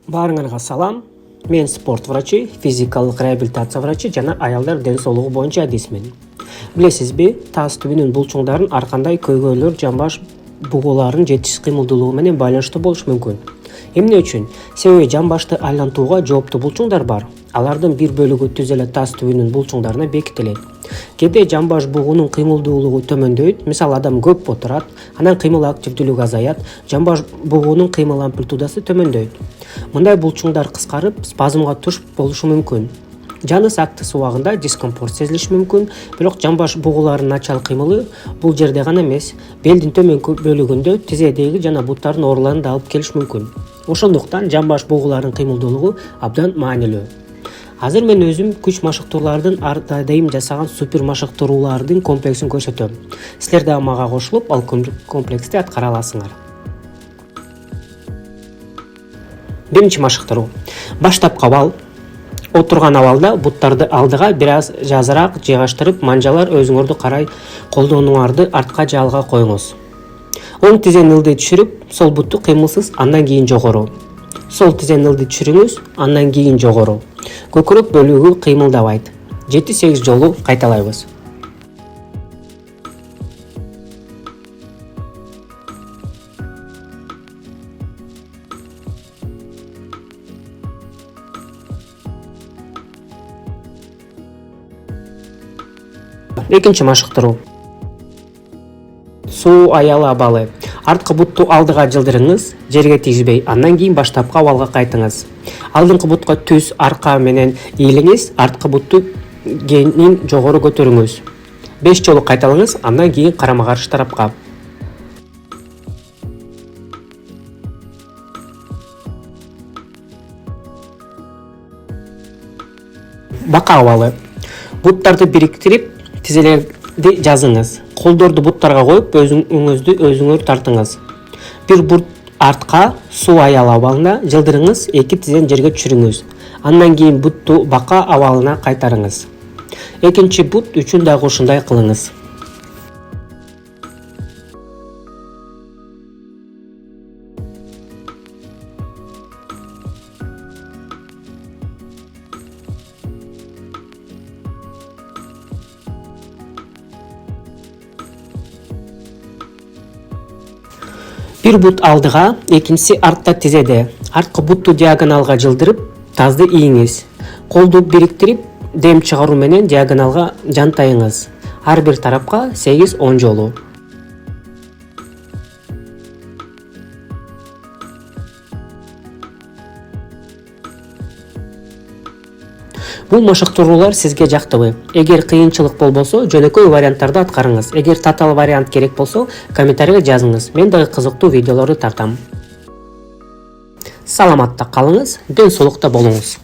Баарыңарга салам. Мен спорт врачы, физикалык реабилитация врачы жана аялдар ден соолугу боюнча адисмин. Билесизби, таз түбүнүн булчуңдарын ар кандай көйгөйлөр жамбаш бугуларынын жетиш кыймылдуулугу менен байланыштуу болушу мүмкүн. Эмне үчүн? Себеби жамбашты айлантууга жооптуу булчуңдар бар. Алардын бир бөлүгү түз эле таз түбүнүн булчуңдарына бекитилет. Кээде жамбаш бугунун кыймылдуулугу төмөндөйт. Мисалы адам көп отурат, анан кыймыл активдүүлүгү азаят, жамбаш бугунун кыймыл амплитудасы төмөндөйт. Мындай булчуңдар кыскарып, спазмга туш болушу мүмкүн. Жаныс актысы убагында дискомфорт сезилиши мүмкүн, бирок жамбаш бугуларынын начал кыймылы бул жерде гана эмес, белдин төмөнкү бөлүгүндө тизедеги жана буттардын ооруларын да алып келиши мүмкүн. Ошондуктан жамбаш бугуларынын кыймылдуулугу абдан маанилүү. Азыр мен өзүм күч машыктуулардын ар дайым жасаган супер машыктыруулардын комплексин көрсөтөм. Силер да мага кошулуп, ал комплексти аткара аласыңар. Биринчи машыктыруу. Баштапкы абал. Отурган абалда буттарды алдыга бир аз жазыраак жайгаштырып, манжалар өзүңөрдү карай колдонуңарды артка же алга коюңуз. Оң тизени ылдый түшүрүп, сол бутту кыймылсыз, андан кийин жогору. Сол тизени ылдый түшүрүңүз, андан кийин жогору. Көкүрөк бөлүгү кыймылдабайт. 7-8 жолу кайталайбыз. Экинчи машыктыруу. Суу аялы абалы. Арткы бутту алдыга жылдырыңыз, жерге тийгизбей, андан кийин баштапкы абалга кайтыңыз. Алдыңкы бутка түз арка менен ийилиңиз, арткы бутту кенин жогору көтөрүңүз. 5 жолу кайталаңыз, андан кийин карама каршы тарапка. Бака абалы. Буттарды бириктирип, тизелерди жазыңыз. Колдорду буттарга коюп, өзүңөр тартыңыз. Бир бут артка суу аялы абалына жылдырыңыз, 2 тизен жерге түшүрүңүз. Андан кийин бутту бака абалына кайтарыңыз. Экинчи бут үчүн дагы ушундай кылыңыз. Бир бут алдыга, экинчиси артта тизеде. Арткы бутту диагоналга жылдырып, тазды ийиңиз. Колду бириктирип, дем чыгаруу менен диагоналга жантайыңыз. Ар бир тарапка 8-10 жолу. Бул машыктыруулар сизге жактыбы? Эгер кыйынчылык болбосо, жөнөкөй варианттарды аткарыңыз. Эгер татаал вариант керек болсо, комментарийге жазыңыз. Мен дагы кызыктуу видеолорду тартам. Саламатта калыңыз, ден соолукта болуңуз.